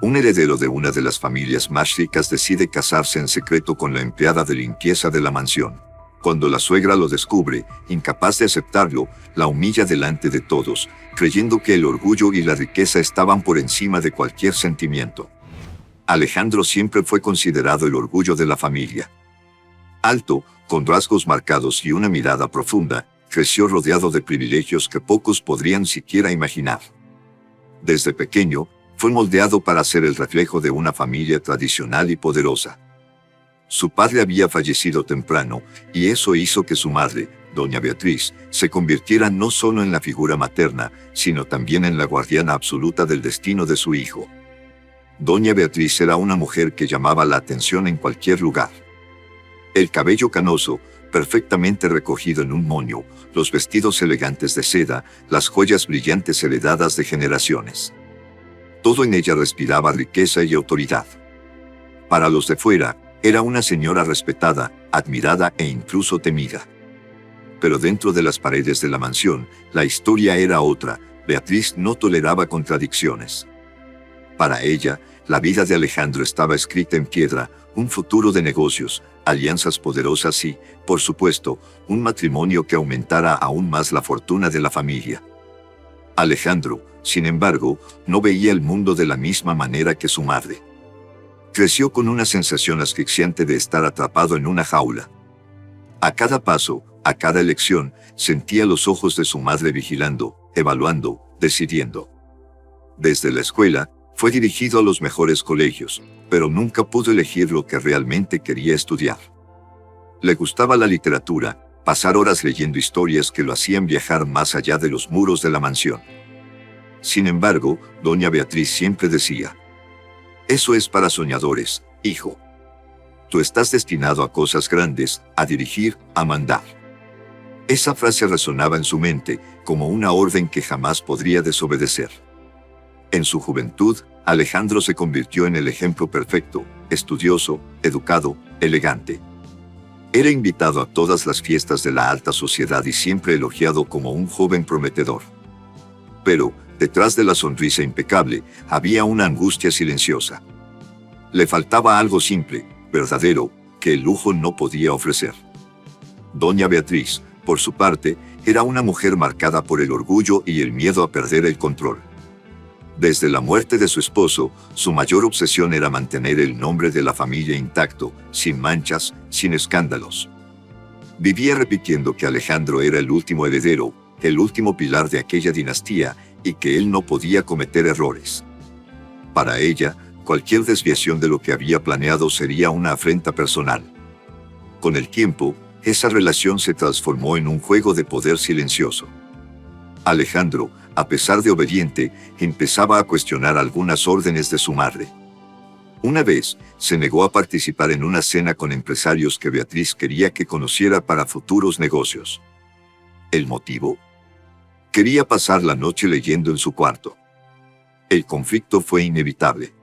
Un heredero de una de las familias más ricas decide casarse en secreto con la empleada de limpieza de la mansión. Cuando la suegra lo descubre, incapaz de aceptarlo, la humilla delante de todos, creyendo que el orgullo y la riqueza estaban por encima de cualquier sentimiento. Alejandro siempre fue considerado el orgullo de la familia. Alto, con rasgos marcados y una mirada profunda, creció rodeado de privilegios que pocos podrían siquiera imaginar. Desde pequeño, fue moldeado para ser el reflejo de una familia tradicional y poderosa. Su padre había fallecido temprano, y eso hizo que su madre, doña Beatriz, se convirtiera no solo en la figura materna, sino también en la guardiana absoluta del destino de su hijo. Doña Beatriz era una mujer que llamaba la atención en cualquier lugar. El cabello canoso, perfectamente recogido en un moño, los vestidos elegantes de seda, las joyas brillantes heredadas de generaciones. Todo en ella respiraba riqueza y autoridad. Para los de fuera, era una señora respetada, admirada e incluso temida. Pero dentro de las paredes de la mansión, la historia era otra. Beatriz no toleraba contradicciones. Para ella, la vida de Alejandro estaba escrita en piedra, un futuro de negocios, alianzas poderosas y, por supuesto, un matrimonio que aumentara aún más la fortuna de la familia. Alejandro, sin embargo, no veía el mundo de la misma manera que su madre. Creció con una sensación asfixiante de estar atrapado en una jaula. A cada paso, a cada elección, sentía los ojos de su madre vigilando, evaluando, decidiendo. Desde la escuela, fue dirigido a los mejores colegios, pero nunca pudo elegir lo que realmente quería estudiar. Le gustaba la literatura, pasar horas leyendo historias que lo hacían viajar más allá de los muros de la mansión. Sin embargo, doña Beatriz siempre decía: «Eso es para soñadores, hijo. Tú estás destinado a cosas grandes, a dirigir, a mandar». Esa frase resonaba en su mente, como una orden que jamás podría desobedecer. En su juventud, Alejandro se convirtió en el ejemplo perfecto, estudioso, educado, elegante. Era invitado a todas las fiestas de la alta sociedad y siempre elogiado como un joven prometedor. Pero, detrás de la sonrisa impecable, había una angustia silenciosa. Le faltaba algo simple, verdadero, que el lujo no podía ofrecer. Doña Beatriz, por su parte, era una mujer marcada por el orgullo y el miedo a perder el control. Desde la muerte de su esposo, su mayor obsesión era mantener el nombre de la familia intacto, sin manchas, sin escándalos. Vivía repitiendo que Alejandro era el último heredero, el último pilar de aquella dinastía, y que él no podía cometer errores. Para ella, cualquier desviación de lo que había planeado sería una afrenta personal. Con el tiempo, esa relación se transformó en un juego de poder silencioso. Alejandro, a pesar de obediente, empezaba a cuestionar algunas órdenes de su madre. Una vez, se negó a participar en una cena con empresarios que Beatriz quería que conociera para futuros negocios. ¿El motivo? Quería pasar la noche leyendo en su cuarto. El conflicto fue inevitable.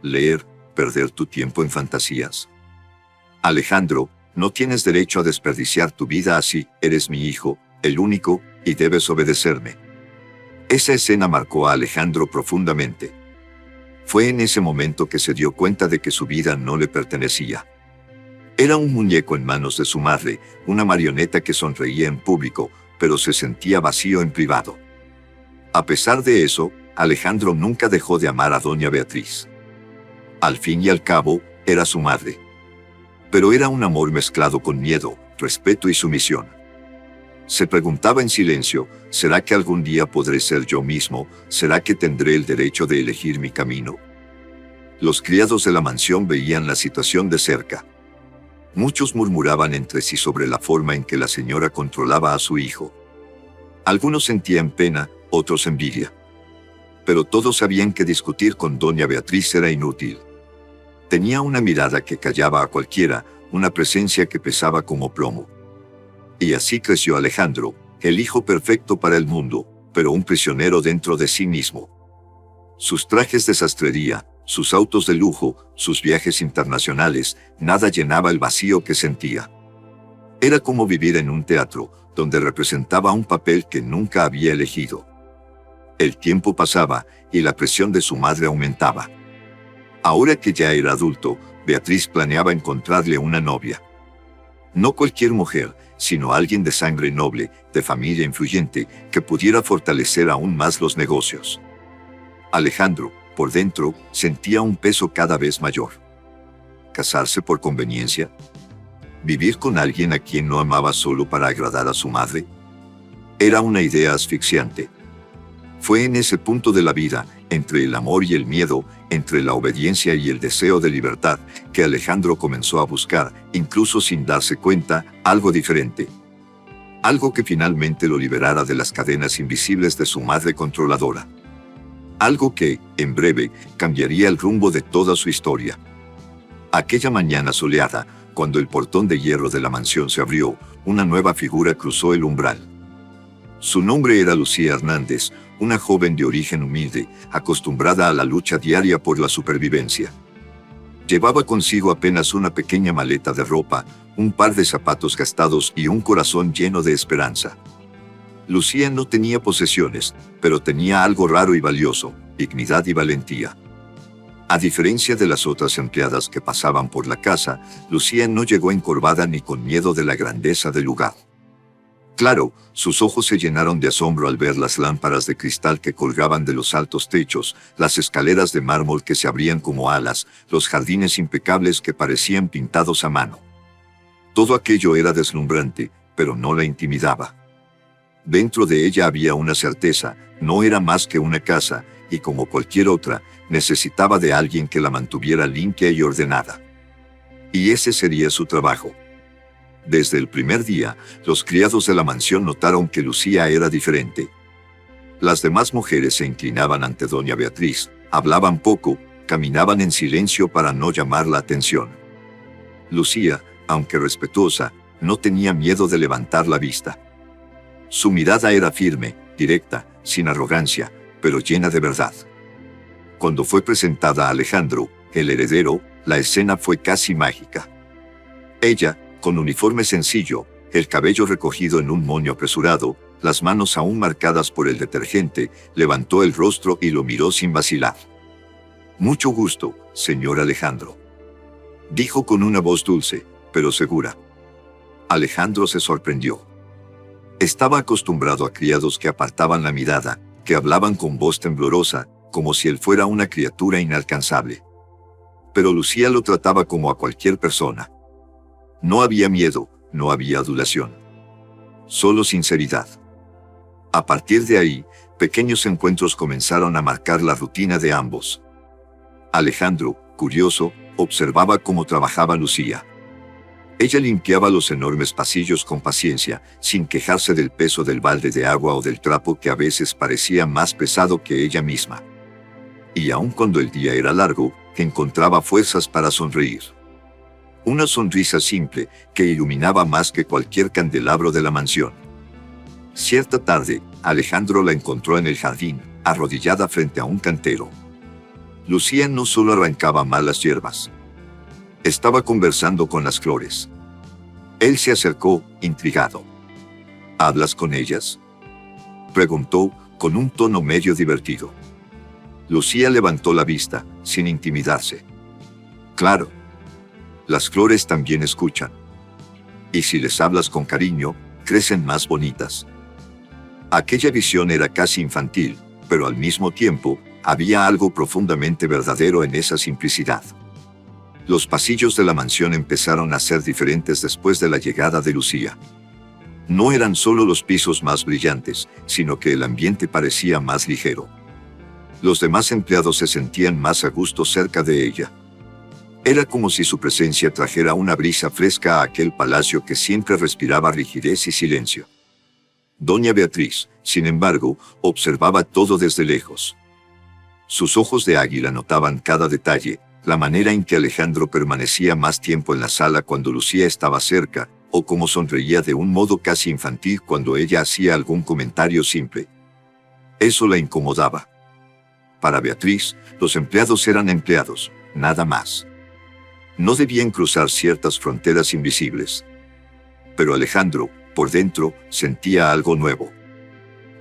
Leer, perder tu tiempo en fantasías. Alejandro, no tienes derecho a desperdiciar tu vida así, eres mi hijo, el único, y debes obedecerme. Esa escena marcó a Alejandro profundamente. Fue en ese momento que se dio cuenta de que su vida no le pertenecía. Era un muñeco en manos de su madre, una marioneta que sonreía en público, pero se sentía vacío en privado. A pesar de eso, Alejandro nunca dejó de amar a doña Beatriz. Al fin y al cabo, era su madre. Pero era un amor mezclado con miedo, respeto y sumisión. Se preguntaba en silencio: ¿será que algún día podré ser yo mismo? ¿Será que tendré el derecho de elegir mi camino? Los criados de la mansión veían la situación de cerca. Muchos murmuraban entre sí sobre la forma en que la señora controlaba a su hijo. Algunos sentían pena, otros envidia. Pero todos sabían que discutir con doña Beatriz era inútil. Tenía una mirada que callaba a cualquiera, una presencia que pesaba como plomo. Y así creció Alejandro, el hijo perfecto para el mundo, pero un prisionero dentro de sí mismo. Sus trajes de sastrería, sus autos de lujo, sus viajes internacionales, nada llenaba el vacío que sentía. Era como vivir en un teatro, donde representaba un papel que nunca había elegido. El tiempo pasaba, y la presión de su madre aumentaba. Ahora que ya era adulto, Beatriz planeaba encontrarle una novia. No cualquier mujer, sino alguien de sangre noble, de familia influyente, que pudiera fortalecer aún más los negocios. Alejandro, por dentro, sentía un peso cada vez mayor. ¿Casarse por conveniencia? ¿Vivir con alguien a quien no amaba solo para agradar a su madre? Era una idea asfixiante. Fue en ese punto de la vida, entre el amor y el miedo, entre la obediencia y el deseo de libertad, que Alejandro comenzó a buscar, incluso sin darse cuenta, algo diferente. Algo que finalmente lo liberara de las cadenas invisibles de su madre controladora. Algo que, en breve, cambiaría el rumbo de toda su historia. Aquella mañana soleada, cuando el portón de hierro de la mansión se abrió, una nueva figura cruzó el umbral. Su nombre era Lucía Hernández, una joven de origen humilde, acostumbrada a la lucha diaria por la supervivencia. Llevaba consigo apenas una pequeña maleta de ropa, un par de zapatos gastados y un corazón lleno de esperanza. Lucía no tenía posesiones, pero tenía algo raro y valioso: dignidad y valentía. A diferencia de las otras empleadas que pasaban por la casa, Lucía no llegó encorvada ni con miedo de la grandeza del lugar. Claro, sus ojos se llenaron de asombro al ver las lámparas de cristal que colgaban de los altos techos, las escaleras de mármol que se abrían como alas, los jardines impecables que parecían pintados a mano. Todo aquello era deslumbrante, pero no la intimidaba. Dentro de ella había una certeza: no era más que una casa, y como cualquier otra, necesitaba de alguien que la mantuviera limpia y ordenada. Y ese sería su trabajo. Desde el primer día, los criados de la mansión notaron que Lucía era diferente. Las demás mujeres se inclinaban ante doña Beatriz, hablaban poco, caminaban en silencio para no llamar la atención. Lucía, aunque respetuosa, no tenía miedo de levantar la vista. Su mirada era firme, directa, sin arrogancia, pero llena de verdad. Cuando fue presentada a Alejandro, el heredero, la escena fue casi mágica. Ella, con uniforme sencillo, el cabello recogido en un moño apresurado, las manos aún marcadas por el detergente, levantó el rostro y lo miró sin vacilar. «Mucho gusto, señor Alejandro», dijo con una voz dulce, pero segura. Alejandro se sorprendió. Estaba acostumbrado a criados que apartaban la mirada, que hablaban con voz temblorosa, como si él fuera una criatura inalcanzable. Pero Lucía lo trataba como a cualquier persona. No había miedo, no había adulación. Solo sinceridad. A partir de ahí, pequeños encuentros comenzaron a marcar la rutina de ambos. Alejandro, curioso, observaba cómo trabajaba Lucía. Ella limpiaba los enormes pasillos con paciencia, sin quejarse del peso del balde de agua o del trapo que a veces parecía más pesado que ella misma. Y aun cuando el día era largo, encontraba fuerzas para sonreír. Una sonrisa simple que iluminaba más que cualquier candelabro de la mansión. Cierta tarde, Alejandro la encontró en el jardín, arrodillada frente a un cantero. Lucía no solo arrancaba malas hierbas. Estaba conversando con las flores. Él se acercó, intrigado. ¿Hablas con ellas?, preguntó, con un tono medio divertido. Lucía levantó la vista, sin intimidarse. Claro. Las flores también escuchan. Y si les hablas con cariño, crecen más bonitas. Aquella visión era casi infantil, pero al mismo tiempo, había algo profundamente verdadero en esa simplicidad. Los pasillos de la mansión empezaron a ser diferentes después de la llegada de Lucía. No eran solo los pisos más brillantes, sino que el ambiente parecía más ligero. Los demás empleados se sentían más a gusto cerca de ella. Era como si su presencia trajera una brisa fresca a aquel palacio que siempre respiraba rigidez y silencio. Doña Beatriz, sin embargo, observaba todo desde lejos. Sus ojos de águila notaban cada detalle, la manera en que Alejandro permanecía más tiempo en la sala cuando Lucía estaba cerca, o cómo sonreía de un modo casi infantil cuando ella hacía algún comentario simple. Eso la incomodaba. Para Beatriz, los empleados eran empleados, nada más. No debían cruzar ciertas fronteras invisibles. Pero Alejandro, por dentro, sentía algo nuevo.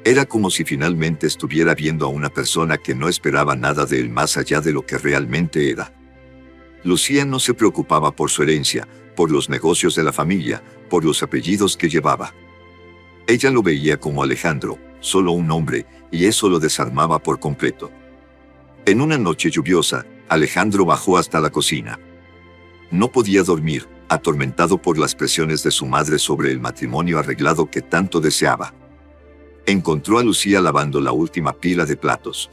Era como si finalmente estuviera viendo a una persona que no esperaba nada de él más allá de lo que realmente era. Lucía no se preocupaba por su herencia, por los negocios de la familia, por los apellidos que llevaba. Ella lo veía como Alejandro, solo un hombre, y eso lo desarmaba por completo. En una noche lluviosa, Alejandro bajó hasta la cocina. No podía dormir, atormentado por las presiones de su madre sobre el matrimonio arreglado que tanto deseaba. Encontró a Lucía lavando la última pila de platos.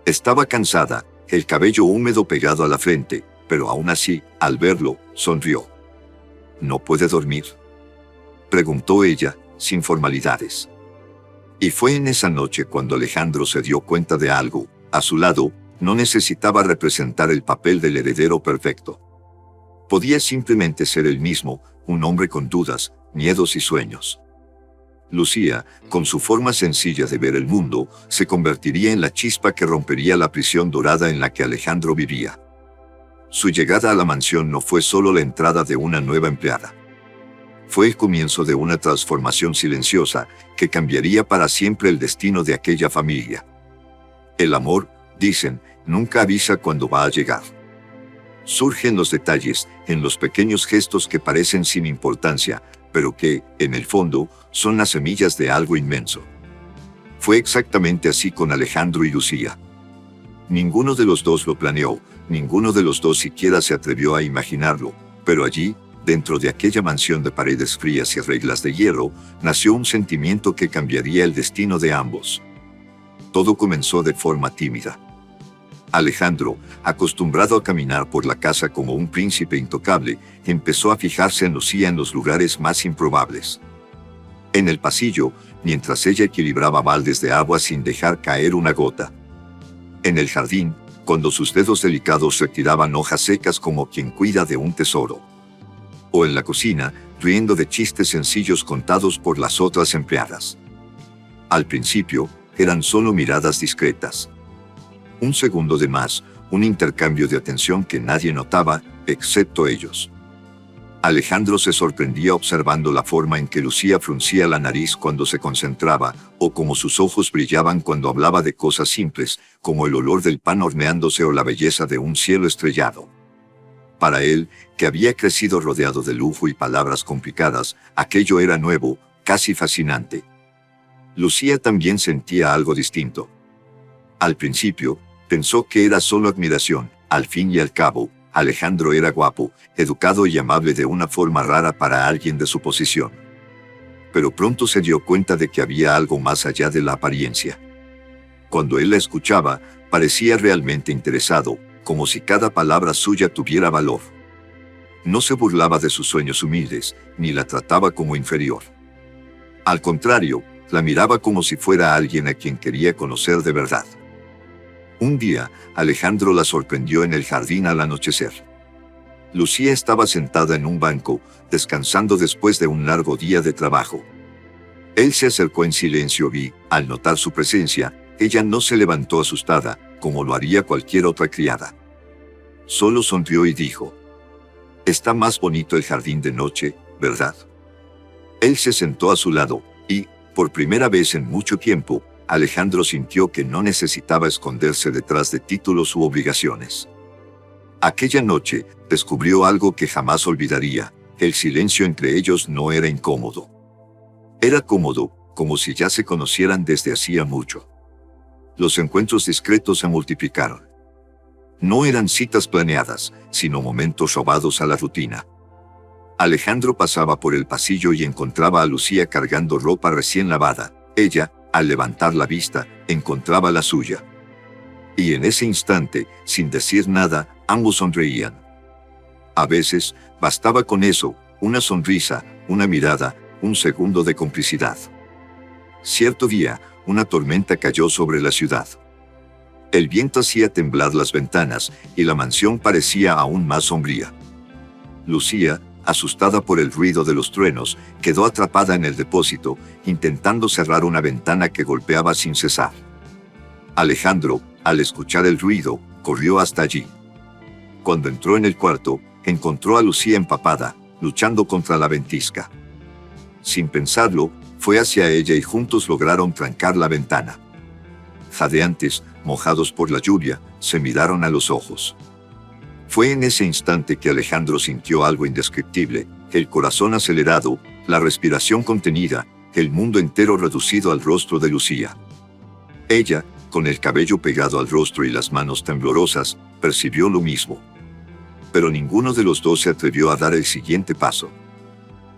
Estaba cansada, el cabello húmedo pegado a la frente, pero aún así, al verlo, sonrió. ¿No puede dormir?, preguntó ella, sin formalidades. Y fue en esa noche cuando Alejandro se dio cuenta de algo. A su lado, no necesitaba representar el papel del heredero perfecto. Podía simplemente ser él mismo, un hombre con dudas, miedos y sueños. Lucía, con su forma sencilla de ver el mundo, se convertiría en la chispa que rompería la prisión dorada en la que Alejandro vivía. Su llegada a la mansión no fue solo la entrada de una nueva empleada. Fue el comienzo de una transformación silenciosa que cambiaría para siempre el destino de aquella familia. El amor, dicen, nunca avisa cuando va a llegar. Surge en los detalles, en los pequeños gestos que parecen sin importancia, pero que, en el fondo, son las semillas de algo inmenso. Fue exactamente así con Alejandro y Lucía. Ninguno de los dos lo planeó, ninguno de los dos siquiera se atrevió a imaginarlo, pero allí, dentro de aquella mansión de paredes frías y reglas de hierro, nació un sentimiento que cambiaría el destino de ambos. Todo comenzó de forma tímida. Alejandro, acostumbrado a caminar por la casa como un príncipe intocable, empezó a fijarse en Lucía en los lugares más improbables. En el pasillo, mientras ella equilibraba baldes de agua sin dejar caer una gota. En el jardín, cuando sus dedos delicados retiraban hojas secas como quien cuida de un tesoro. O en la cocina, riendo de chistes sencillos contados por las otras empleadas. Al principio, eran solo miradas discretas. Un segundo de más, un intercambio de atención que nadie notaba, excepto ellos. Alejandro se sorprendía observando la forma en que Lucía fruncía la nariz cuando se concentraba, o cómo sus ojos brillaban cuando hablaba de cosas simples, como el olor del pan horneándose o la belleza de un cielo estrellado. Para él, que había crecido rodeado de lujo y palabras complicadas, aquello era nuevo, casi fascinante. Lucía también sentía algo distinto. Al principio, pensó que era solo admiración. Al fin y al cabo, Alejandro era guapo, educado y amable de una forma rara para alguien de su posición. Pero pronto se dio cuenta de que había algo más allá de la apariencia. Cuando él la escuchaba, parecía realmente interesado, como si cada palabra suya tuviera valor. No se burlaba de sus sueños humildes, ni la trataba como inferior. Al contrario, la miraba como si fuera alguien a quien quería conocer de verdad. Un día, Alejandro la sorprendió en el jardín al anochecer. Lucía estaba sentada en un banco, descansando después de un largo día de trabajo. Él se acercó en silencio y, al notar su presencia, ella no se levantó asustada, como lo haría cualquier otra criada. Solo sonrió y dijo: «Está más bonito el jardín de noche, ¿verdad?». Él se sentó a su lado, y, por primera vez en mucho tiempo, Alejandro sintió que no necesitaba esconderse detrás de títulos u obligaciones. Aquella noche, descubrió algo que jamás olvidaría: el silencio entre ellos no era incómodo. Era cómodo, como si ya se conocieran desde hacía mucho. Los encuentros discretos se multiplicaron. No eran citas planeadas, sino momentos robados a la rutina. Alejandro pasaba por el pasillo y encontraba a Lucía cargando ropa recién lavada. Ella, al levantar la vista, encontraba la suya. Y en ese instante, sin decir nada, ambos sonreían. A veces, bastaba con eso, una sonrisa, una mirada, un segundo de complicidad. Cierto día, una tormenta cayó sobre la ciudad. El viento hacía temblar las ventanas, y la mansión parecía aún más sombría. Lucía, asustada por el ruido de los truenos, quedó atrapada en el depósito, intentando cerrar una ventana que golpeaba sin cesar. Alejandro, al escuchar el ruido, corrió hasta allí. Cuando entró en el cuarto, encontró a Lucía empapada, luchando contra la ventisca. Sin pensarlo, fue hacia ella y juntos lograron trancar la ventana. Jadeantes, mojados por la lluvia, se miraron a los ojos. Fue en ese instante que Alejandro sintió algo indescriptible, el corazón acelerado, la respiración contenida, el mundo entero reducido al rostro de Lucía. Ella, con el cabello pegado al rostro y las manos temblorosas, percibió lo mismo. Pero ninguno de los dos se atrevió a dar el siguiente paso.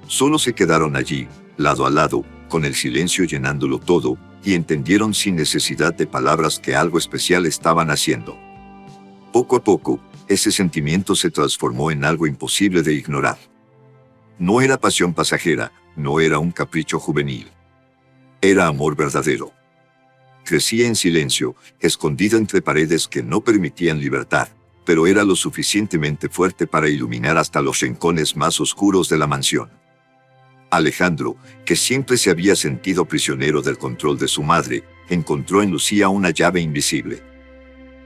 Solo se quedaron allí, lado a lado, con el silencio llenándolo todo, y entendieron sin necesidad de palabras que algo especial estaban haciendo. Poco a poco, ese sentimiento se transformó en algo imposible de ignorar. No era pasión pasajera, no era un capricho juvenil. Era amor verdadero. Crecía en silencio, escondido entre paredes que no permitían libertad, pero era lo suficientemente fuerte para iluminar hasta los rincones más oscuros de la mansión. Alejandro, que siempre se había sentido prisionero del control de su madre, encontró en Lucía una llave invisible.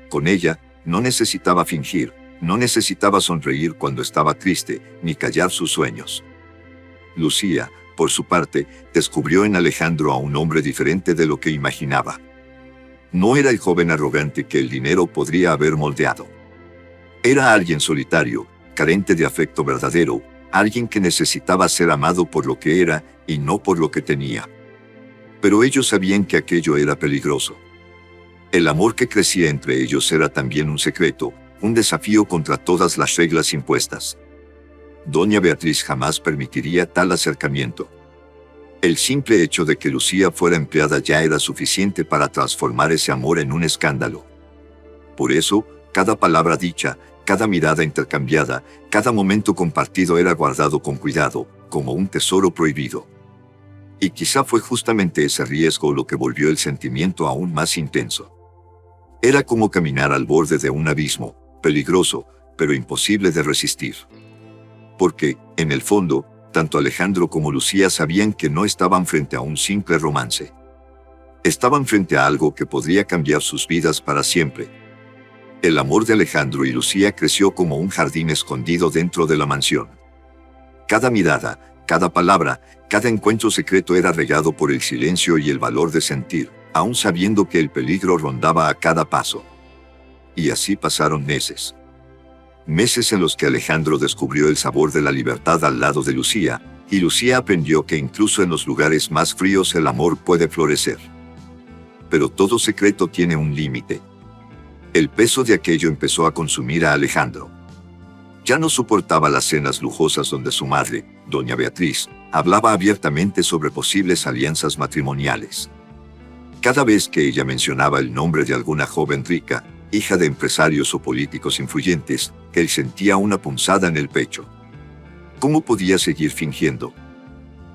Con ella, no necesitaba fingir, no necesitaba sonreír cuando estaba triste, ni callar sus sueños. Lucía, por su parte, descubrió en Alejandro a un hombre diferente de lo que imaginaba. No era el joven arrogante que el dinero podría haber moldeado. Era alguien solitario, carente de afecto verdadero, alguien que necesitaba ser amado por lo que era y no por lo que tenía. Pero ellos sabían que aquello era peligroso. El amor que crecía entre ellos era también un secreto, un desafío contra todas las reglas impuestas. Doña Beatriz jamás permitiría tal acercamiento. El simple hecho de que Lucía fuera empleada ya era suficiente para transformar ese amor en un escándalo. Por eso, cada palabra dicha, cada mirada intercambiada, cada momento compartido era guardado con cuidado, como un tesoro prohibido. Y quizá fue justamente ese riesgo lo que volvió el sentimiento aún más intenso. Era como caminar al borde de un abismo, peligroso, pero imposible de resistir. Porque, en el fondo, tanto Alejandro como Lucía sabían que no estaban frente a un simple romance. Estaban frente a algo que podría cambiar sus vidas para siempre. El amor de Alejandro y Lucía creció como un jardín escondido dentro de la mansión. Cada mirada, cada palabra, cada encuentro secreto era regado por el silencio y el valor de sentir, aún sabiendo que el peligro rondaba a cada paso. Y así pasaron meses. Meses en los que Alejandro descubrió el sabor de la libertad al lado de Lucía, y Lucía aprendió que incluso en los lugares más fríos el amor puede florecer. Pero todo secreto tiene un límite. El peso de aquello empezó a consumir a Alejandro. Ya no soportaba las cenas lujosas donde su madre, doña Beatriz, hablaba abiertamente sobre posibles alianzas matrimoniales. Cada vez que ella mencionaba el nombre de alguna joven rica, hija de empresarios o políticos influyentes, él sentía una punzada en el pecho. ¿Cómo podía seguir fingiendo?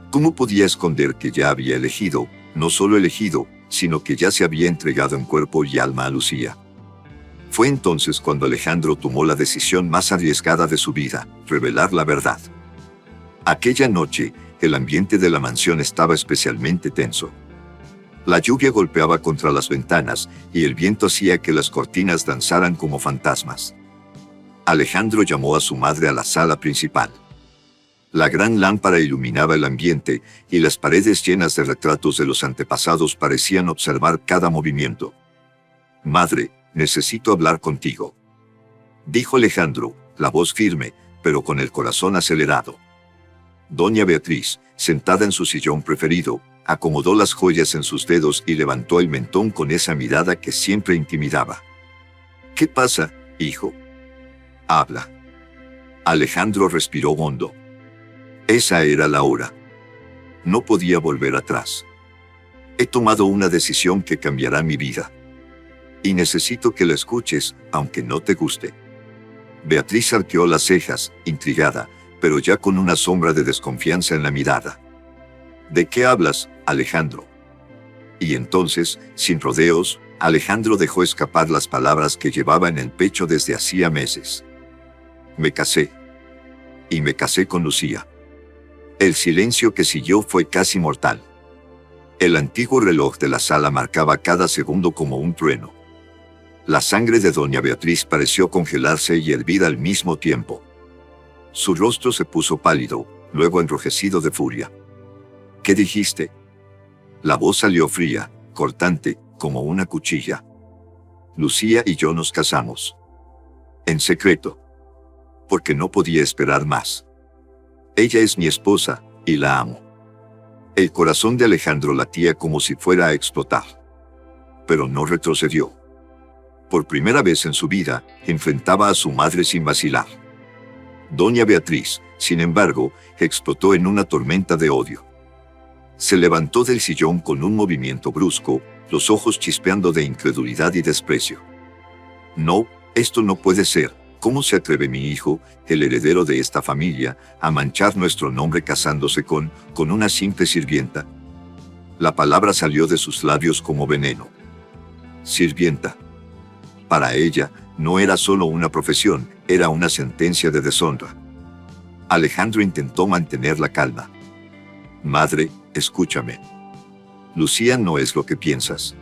¿Cómo podía esconder que ya había elegido, no solo elegido, sino que ya se había entregado en cuerpo y alma a Lucía? Fue entonces cuando Alejandro tomó la decisión más arriesgada de su vida, revelar la verdad. Aquella noche, el ambiente de la mansión estaba especialmente tenso. La lluvia golpeaba contra las ventanas y el viento hacía que las cortinas danzaran como fantasmas. Alejandro llamó a su madre a la sala principal. La gran lámpara iluminaba el ambiente y las paredes llenas de retratos de los antepasados parecían observar cada movimiento. «Madre, necesito hablar contigo», dijo Alejandro, la voz firme, pero con el corazón acelerado. Doña Beatriz, sentada en su sillón preferido, acomodó las joyas en sus dedos y levantó el mentón con esa mirada que siempre intimidaba. «¿Qué pasa, hijo? Habla». Alejandro respiró hondo. Esa era la hora. No podía volver atrás. He tomado una decisión que cambiará mi vida. Y necesito que la escuches, aunque no te guste. Beatriz arqueó las cejas, intrigada, pero ya con una sombra de desconfianza en la mirada. ¿De qué hablas, Alejandro? Y entonces, sin rodeos, Alejandro dejó escapar las palabras que llevaba en el pecho desde hacía meses. Me casé. Y me casé con Lucía. El silencio que siguió fue casi mortal. El antiguo reloj de la sala marcaba cada segundo como un trueno. La sangre de doña Beatriz pareció congelarse y hervir al mismo tiempo. Su rostro se puso pálido, luego enrojecido de furia. ¿Qué dijiste? La voz salió fría, cortante, como una cuchilla. Lucía y yo nos casamos. En secreto. porque no podía esperar más. Ella es mi esposa, y la amo. El corazón de Alejandro latía como si fuera a explotar. Pero no retrocedió. Por primera vez en su vida, enfrentaba a su madre sin vacilar. Doña Beatriz, sin embargo, explotó en una tormenta de odio. Se levantó del sillón con un movimiento brusco, los ojos chispeando de incredulidad y desprecio. No, esto no puede ser. ¿Cómo se atreve mi hijo, el heredero de esta familia, a manchar nuestro nombre casándose con una simple sirvienta? La palabra salió de sus labios como veneno. Sirvienta. Para ella, no era solo una profesión, era una sentencia de deshonra. Alejandro intentó mantener la calma. Madre, escúchame. Lucía no es lo que piensas.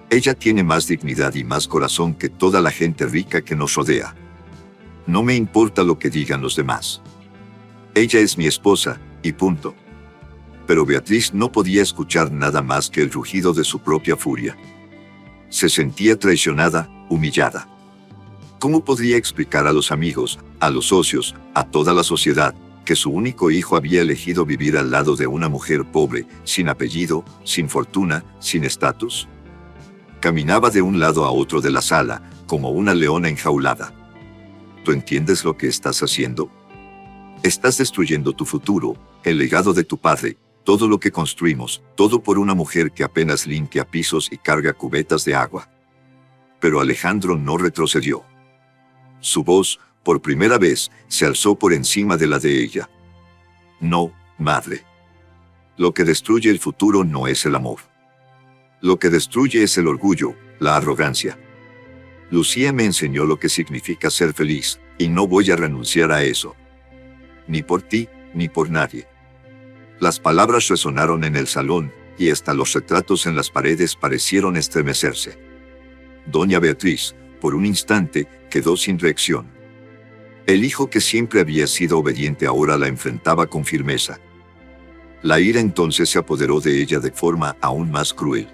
Ella tiene más dignidad y más corazón que toda la gente rica que nos rodea. No me importa lo que digan los demás. Ella es mi esposa, y punto. Pero Beatriz no podía escuchar nada más que el rugido de su propia furia. Se sentía traicionada, humillada. ¿Cómo podría explicar a los amigos, a los socios, a toda la sociedad, que su único hijo había elegido vivir al lado de una mujer pobre, sin apellido, sin fortuna, sin estatus? Caminaba de un lado a otro de la sala, como una leona enjaulada. ¿Tú entiendes lo que estás haciendo? Estás destruyendo tu futuro, el legado de tu padre, todo lo que construimos, todo por una mujer que apenas limpia pisos y carga cubetas de agua. Pero Alejandro no retrocedió. Su voz, por primera vez, se alzó por encima de la de ella. No, madre. Lo que destruye el futuro no es el amor. Lo que destruye es el orgullo, la arrogancia. Lucía me enseñó lo que significa ser feliz, y no voy a renunciar a eso. Ni por ti, ni por nadie. Las palabras resonaron en el salón, y hasta los retratos en las paredes parecieron estremecerse. Doña Beatriz, por un instante, quedó sin reacción. El hijo que siempre había sido obediente ahora la enfrentaba con firmeza. La ira entonces se apoderó de ella de forma aún más cruel.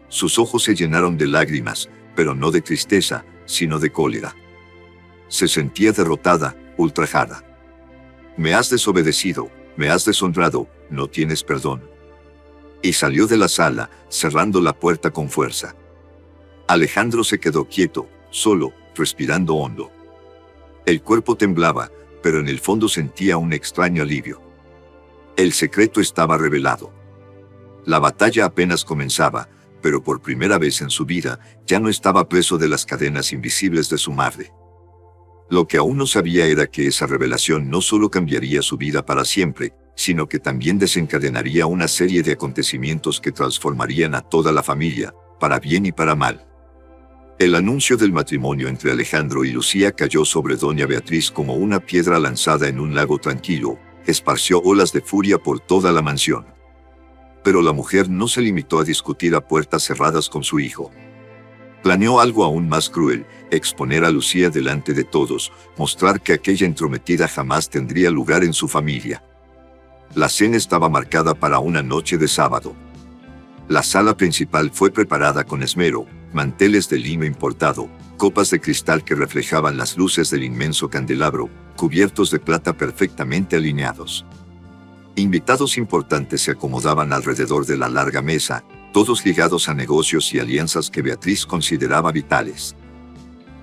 Sus ojos se llenaron de lágrimas, pero no de tristeza, sino de cólera. Se sentía derrotada, ultrajada. Me has desobedecido, me has deshonrado, no tienes perdón. Y salió de la sala, cerrando la puerta con fuerza. Alejandro se quedó quieto, solo, respirando hondo. El cuerpo temblaba, pero en el fondo sentía un extraño alivio. El secreto estaba revelado. La batalla apenas comenzaba, pero por primera vez en su vida ya no estaba preso de las cadenas invisibles de su madre. Lo que aún no sabía era que esa revelación no solo cambiaría su vida para siempre, sino que también desencadenaría una serie de acontecimientos que transformarían a toda la familia, para bien y para mal. El anuncio del matrimonio entre Alejandro y Lucía cayó sobre doña Beatriz como una piedra lanzada en un lago tranquilo, esparció olas de furia por toda la mansión. Pero la mujer no se limitó a discutir a puertas cerradas con su hijo. Planeó algo aún más cruel, exponer a Lucía delante de todos, mostrar que aquella entrometida jamás tendría lugar en su familia. La cena estaba marcada para una noche de sábado. La sala principal fue preparada con esmero, manteles de lino importado, copas de cristal que reflejaban las luces del inmenso candelabro, cubiertos de plata perfectamente alineados. Invitados importantes se acomodaban alrededor de la larga mesa, todos ligados a negocios y alianzas que Beatriz consideraba vitales.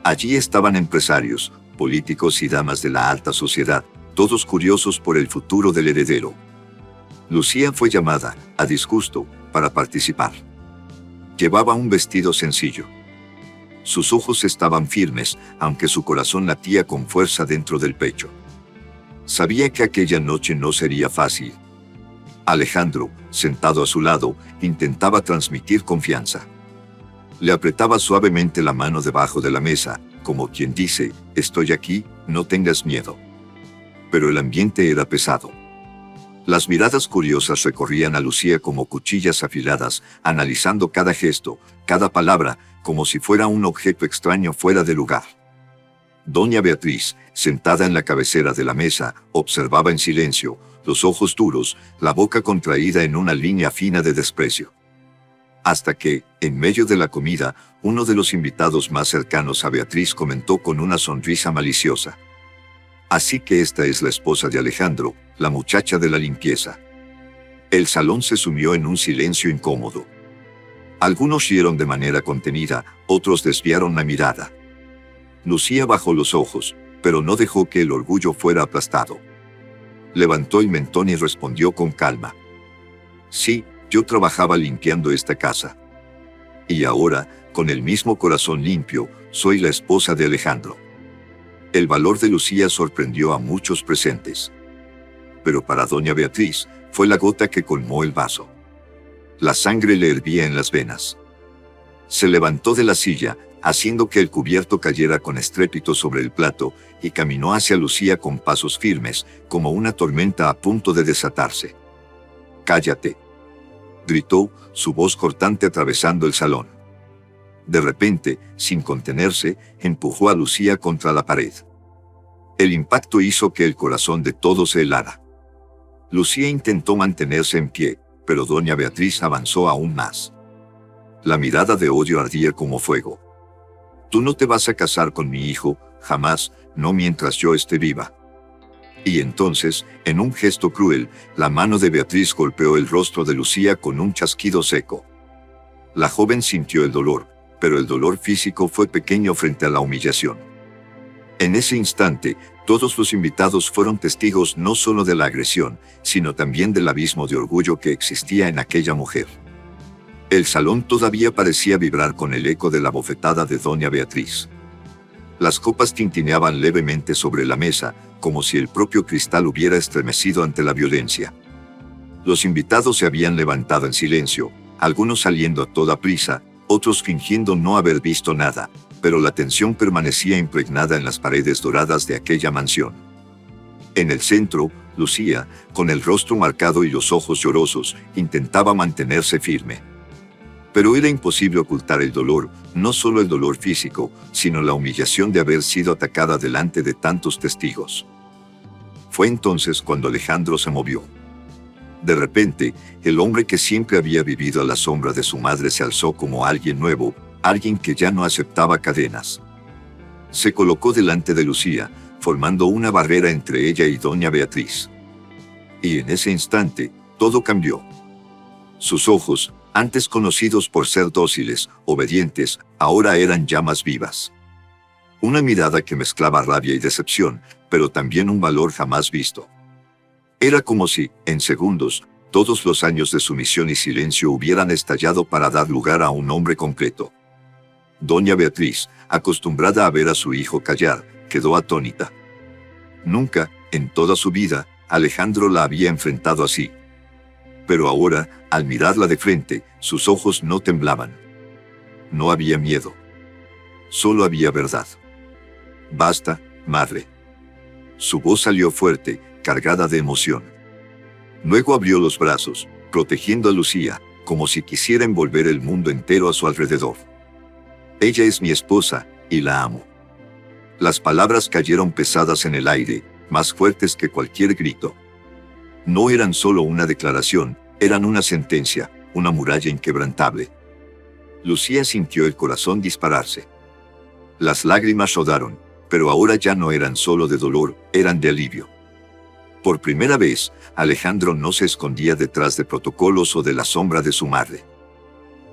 Allí estaban empresarios, políticos y damas de la alta sociedad, todos curiosos por el futuro del heredero. Lucía fue llamada, a disgusto, para participar. Llevaba un vestido sencillo. Sus ojos estaban firmes, aunque su corazón latía con fuerza dentro del pecho. Sabía que aquella noche no sería fácil. Alejandro, sentado a su lado, intentaba transmitir confianza. Le apretaba suavemente la mano debajo de la mesa, como quien dice, estoy aquí, no tengas miedo. Pero el ambiente era pesado. Las miradas curiosas recorrían a Lucía como cuchillas afiladas, analizando cada gesto, cada palabra, como si fuera un objeto extraño fuera de lugar. Doña Beatriz, sentada en la cabecera de la mesa, observaba en silencio, los ojos duros, la boca contraída en una línea fina de desprecio. Hasta que, en medio de la comida, uno de los invitados más cercanos a Beatriz comentó con una sonrisa maliciosa: Así que esta es la esposa de Alejandro, la muchacha de la limpieza. El salón se sumió en un silencio incómodo. Algunos rieron de manera contenida, otros desviaron la mirada. Lucía bajó los ojos, pero no dejó que el orgullo fuera aplastado. Levantó el mentón y respondió con calma. Sí, yo trabajaba limpiando esta casa. Y ahora, con el mismo corazón limpio, soy la esposa de Alejandro. El valor de Lucía sorprendió a muchos presentes. Pero para doña Beatriz, fue la gota que colmó el vaso. La sangre le hervía en las venas. Se levantó de la silla, haciendo que el cubierto cayera con estrépito sobre el plato, y caminó hacia Lucía con pasos firmes, como una tormenta a punto de desatarse. «Cállate», gritó, su voz cortante atravesando el salón. De repente, sin contenerse, empujó a Lucía contra la pared. El impacto hizo que el corazón de todos se helara. Lucía intentó mantenerse en pie, pero doña Beatriz avanzó aún más. La mirada de odio ardía como fuego. «Tú no te vas a casar con mi hijo, jamás, no mientras yo esté viva». Y entonces, en un gesto cruel, la mano de Beatriz golpeó el rostro de Lucía con un chasquido seco. La joven sintió el dolor, pero el dolor físico fue pequeño frente a la humillación. En ese instante, todos los invitados fueron testigos no solo de la agresión, sino también del abismo de orgullo que existía en aquella mujer. El salón todavía parecía vibrar con el eco de la bofetada de doña Beatriz. Las copas tintineaban levemente sobre la mesa, como si el propio cristal hubiera estremecido ante la violencia. Los invitados se habían levantado en silencio, algunos saliendo a toda prisa, otros fingiendo no haber visto nada, pero la tensión permanecía impregnada en las paredes doradas de aquella mansión. En el centro, Lucía, con el rostro marcado y los ojos llorosos, intentaba mantenerse firme. Pero era imposible ocultar el dolor, no solo el dolor físico, sino la humillación de haber sido atacada delante de tantos testigos. Fue entonces cuando Alejandro se movió. De repente, el hombre que siempre había vivido a la sombra de su madre se alzó como alguien nuevo, alguien que ya no aceptaba cadenas. Se colocó delante de Lucía, formando una barrera entre ella y doña Beatriz. Y en ese instante, todo cambió. Sus ojos, antes conocidos por ser dóciles, obedientes, ahora eran llamas vivas. Una mirada que mezclaba rabia y decepción, pero también un valor jamás visto. Era como si, en segundos, todos los años de sumisión y silencio hubieran estallado para dar lugar a un hombre completo. Doña Beatriz, acostumbrada a ver a su hijo callar, quedó atónita. Nunca, en toda su vida, Alejandro la había enfrentado así. Pero ahora, al mirarla de frente, sus ojos no temblaban. No había miedo. Solo había verdad. «Basta, madre». Su voz salió fuerte, cargada de emoción. Luego abrió los brazos, protegiendo a Lucía, como si quisiera envolver el mundo entero a su alrededor. «Ella es mi esposa, y la amo». Las palabras cayeron pesadas en el aire, más fuertes que cualquier grito. No eran solo una declaración, eran una sentencia, una muralla inquebrantable. Lucía sintió el corazón dispararse. Las lágrimas rodaron, pero ahora ya no eran solo de dolor, eran de alivio. Por primera vez, Alejandro no se escondía detrás de protocolos o de la sombra de su madre.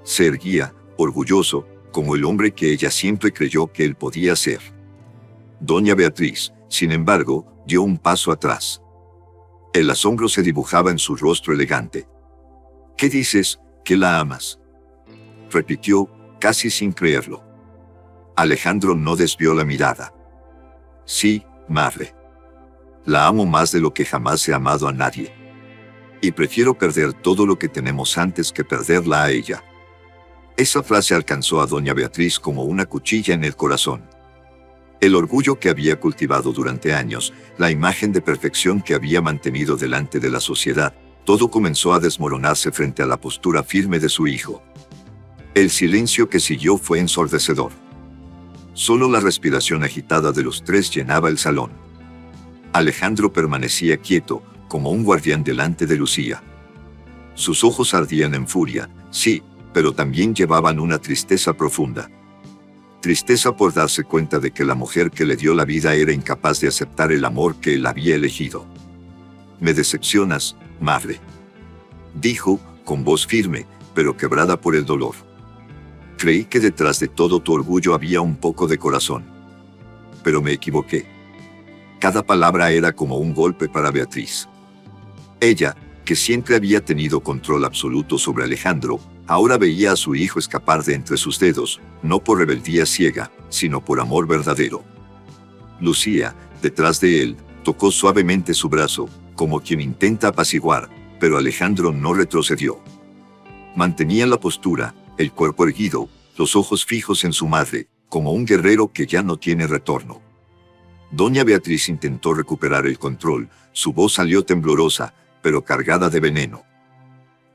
Se erguía, orgulloso, como el hombre que ella siempre creyó que él podía ser. Doña Beatriz, sin embargo, dio un paso atrás. El asombro se dibujaba en su rostro elegante. «¿Qué dices, que la amas?», repitió, casi sin creerlo. Alejandro no desvió la mirada. «Sí, madre. La amo más de lo que jamás he amado a nadie. Y prefiero perder todo lo que tenemos antes que perderla a ella». Esa frase alcanzó a doña Beatriz como una cuchilla en el corazón. El orgullo que había cultivado durante años, la imagen de perfección que había mantenido delante de la sociedad, todo comenzó a desmoronarse frente a la postura firme de su hijo. El silencio que siguió fue ensordecedor. Solo la respiración agitada de los tres llenaba el salón. Alejandro permanecía quieto, como un guardián delante de Lucía. Sus ojos ardían en furia, sí, pero también llevaban una tristeza profunda. Tristeza por darse cuenta de que la mujer que le dio la vida era incapaz de aceptar el amor que él había elegido. «Me decepcionas, madre», dijo, con voz firme, pero quebrada por el dolor. «Creí que detrás de todo tu orgullo había un poco de corazón. Pero me equivoqué». Cada palabra era como un golpe para Beatriz. Ella, que siempre había tenido control absoluto sobre Alejandro, ahora veía a su hijo escapar de entre sus dedos, no por rebeldía ciega, sino por amor verdadero. Lucía, detrás de él, tocó suavemente su brazo, como quien intenta apaciguar, pero Alejandro no retrocedió. Mantenía la postura, el cuerpo erguido, los ojos fijos en su madre, como un guerrero que ya no tiene retorno. Doña Beatriz intentó recuperar el control, su voz salió temblorosa, pero cargada de veneno.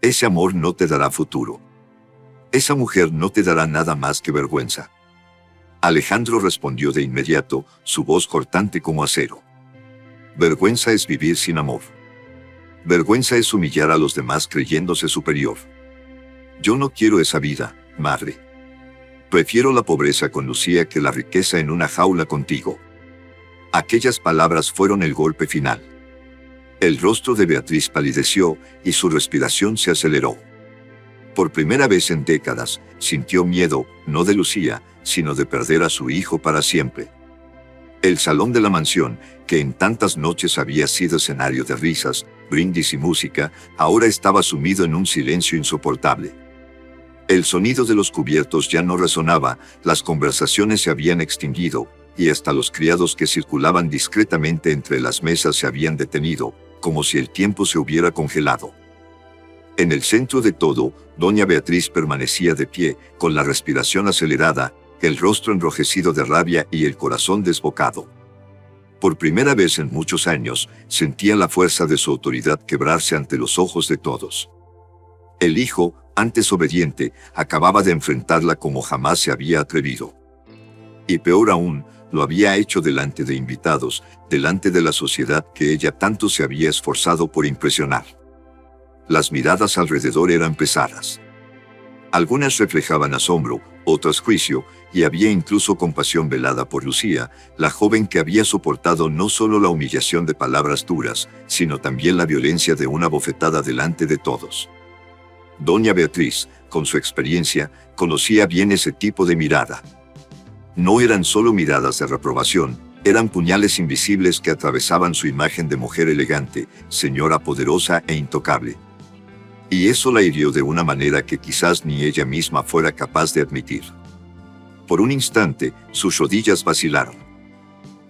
«Ese amor no te dará futuro. Esa mujer no te dará nada más que vergüenza». Alejandro respondió de inmediato, su voz cortante como acero. «Vergüenza es vivir sin amor. Vergüenza es humillar a los demás creyéndose superior. Yo no quiero esa vida, madre. Prefiero la pobreza con Lucía que la riqueza en una jaula contigo». Aquellas palabras fueron el golpe final. El rostro de Beatriz palideció y su respiración se aceleró. Por primera vez en décadas, sintió miedo, no de Lucía, sino de perder a su hijo para siempre. El salón de la mansión, que en tantas noches había sido escenario de risas, brindis y música, ahora estaba sumido en un silencio insoportable. El sonido de los cubiertos ya no resonaba, las conversaciones se habían extinguido, y hasta los criados que circulaban discretamente entre las mesas se habían detenido, como si el tiempo se hubiera congelado. En el centro de todo, doña Beatriz permanecía de pie, con la respiración acelerada, el rostro enrojecido de rabia y el corazón desbocado. Por primera vez en muchos años, sentía la fuerza de su autoridad quebrarse ante los ojos de todos. El hijo, antes obediente, acababa de enfrentarla como jamás se había atrevido. Y peor aún, lo había hecho delante de invitados, delante de la sociedad que ella tanto se había esforzado por impresionar. Las miradas alrededor eran pesadas. Algunas reflejaban asombro, otras juicio, y había incluso compasión velada por Lucía, la joven que había soportado no solo la humillación de palabras duras, sino también la violencia de una bofetada delante de todos. Doña Beatriz, con su experiencia, conocía bien ese tipo de mirada. No eran solo miradas de reprobación, eran puñales invisibles que atravesaban su imagen de mujer elegante, señora poderosa e intocable. Y eso la hirió de una manera que quizás ni ella misma fuera capaz de admitir. Por un instante, sus rodillas vacilaron.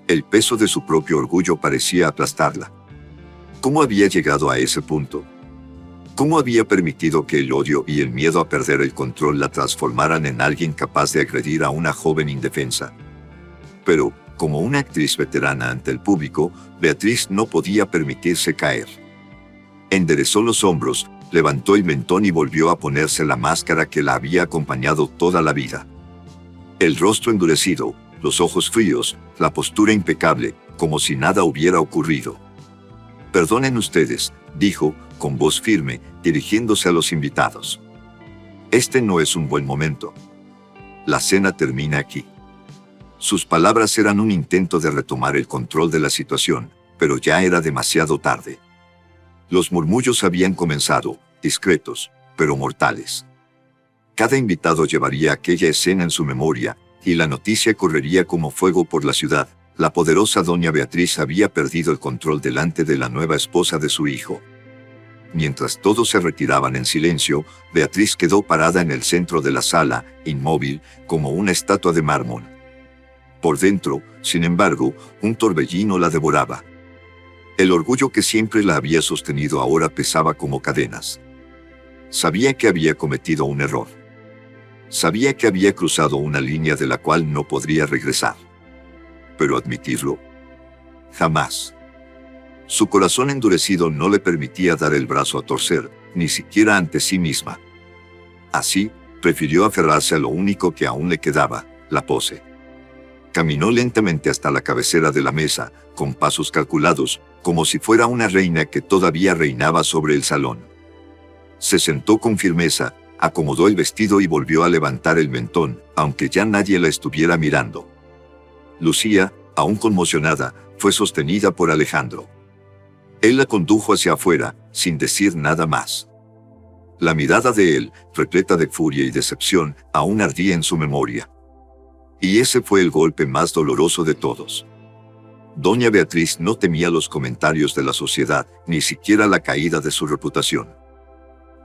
El peso de su propio orgullo parecía aplastarla. ¿Cómo había llegado a ese punto? ¿Cómo había permitido que el odio y el miedo a perder el control la transformaran en alguien capaz de agredir a una joven indefensa? Pero, como una actriz veterana ante el público, Beatriz no podía permitirse caer. Enderezó los hombros, levantó el mentón y volvió a ponerse la máscara que la había acompañado toda la vida. El rostro endurecido, los ojos fríos, la postura impecable, como si nada hubiera ocurrido. «Perdonen ustedes», dijo, con voz firme, dirigiéndose a los invitados. «Este no es un buen momento. La cena termina aquí». Sus palabras eran un intento de retomar el control de la situación, pero ya era demasiado tarde. Los murmullos habían comenzado, discretos, pero mortales. Cada invitado llevaría aquella escena en su memoria, y la noticia correría como fuego por la ciudad. La poderosa doña Beatriz había perdido el control delante de la nueva esposa de su hijo. Mientras todos se retiraban en silencio, Beatriz quedó parada en el centro de la sala, inmóvil, como una estatua de mármol. Por dentro, sin embargo, un torbellino la devoraba. El orgullo que siempre la había sostenido ahora pesaba como cadenas. Sabía que había cometido un error. Sabía que había cruzado una línea de la cual no podría regresar. Pero admitirlo, jamás. Su corazón endurecido no le permitía dar el brazo a torcer, ni siquiera ante sí misma. Así, prefirió aferrarse a lo único que aún le quedaba, la pose. Caminó lentamente hasta la cabecera de la mesa, con pasos calculados, como si fuera una reina que todavía reinaba sobre el salón. Se sentó con firmeza, Acomodó el vestido y volvió a levantar el mentón, aunque ya nadie la estuviera mirando. Lucía, aún conmocionada, fue sostenida por Alejandro. Él la condujo hacia afuera, sin decir nada más. La mirada de él, repleta de furia y decepción, aún ardía en su memoria. Y ese fue el golpe más doloroso de todos. Doña Beatriz no temía los comentarios de la sociedad, ni siquiera la caída de su reputación.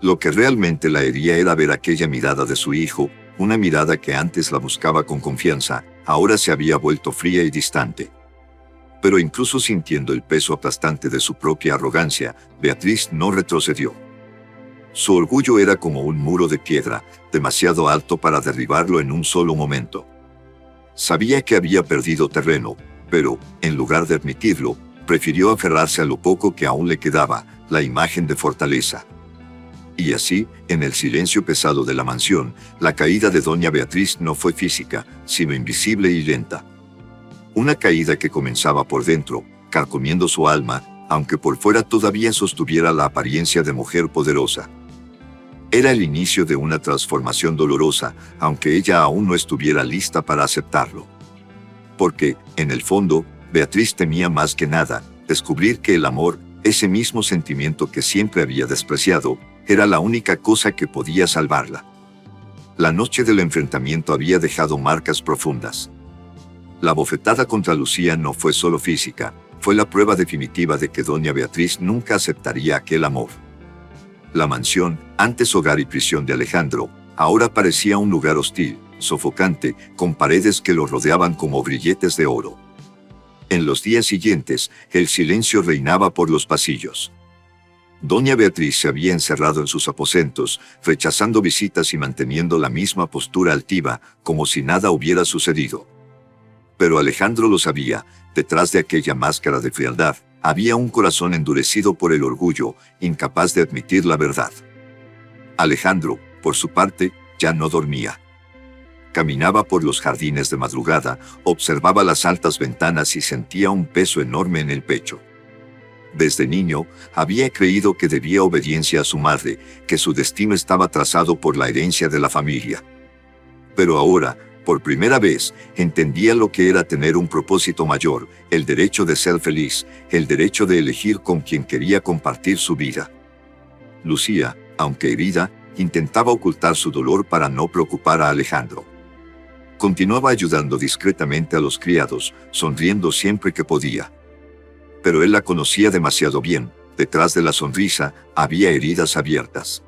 Lo que realmente la hería era ver aquella mirada de su hijo, una mirada que antes la buscaba con confianza, ahora se había vuelto fría y distante. Pero incluso sintiendo el peso aplastante de su propia arrogancia, Beatriz no retrocedió. Su orgullo era como un muro de piedra, demasiado alto para derribarlo en un solo momento. Sabía que había perdido terreno, pero, en lugar de admitirlo, prefirió aferrarse a lo poco que aún le quedaba, la imagen de fortaleza. Y así, en el silencio pesado de la mansión, la caída de doña Beatriz no fue física, sino invisible y lenta. Una caída que comenzaba por dentro, carcomiendo su alma, aunque por fuera todavía sostuviera la apariencia de mujer poderosa. Era el inicio de una transformación dolorosa, aunque ella aún no estuviera lista para aceptarlo. Porque, en el fondo, Beatriz temía más que nada descubrir que el amor, ese mismo sentimiento que siempre había despreciado, era la única cosa que podía salvarla. La noche del enfrentamiento había dejado marcas profundas. La bofetada contra Lucía no fue solo física, fue la prueba definitiva de que doña Beatriz nunca aceptaría aquel amor. La mansión, antes hogar y prisión de Alejandro, ahora parecía un lugar hostil, sofocante, con paredes que lo rodeaban como grilletes de oro. En los días siguientes, el silencio reinaba por los pasillos. Doña Beatriz se había encerrado en sus aposentos, rechazando visitas y manteniendo la misma postura altiva, como si nada hubiera sucedido. Pero Alejandro lo sabía, detrás de aquella máscara de frialdad, había un corazón endurecido por el orgullo, incapaz de admitir la verdad. Alejandro, por su parte, ya no dormía. Caminaba por los jardines de madrugada, observaba las altas ventanas y sentía un peso enorme en el pecho. Desde niño, había creído que debía obediencia a su madre, que su destino estaba trazado por la herencia de la familia. Pero ahora, por primera vez, entendía lo que era tener un propósito mayor, el derecho de ser feliz, el derecho de elegir con quien quería compartir su vida. Lucía, aunque herida, intentaba ocultar su dolor para no preocupar a Alejandro. Continuaba ayudando discretamente a los criados, sonriendo siempre que podía. Pero él la conocía demasiado bien, detrás de la sonrisa había heridas abiertas.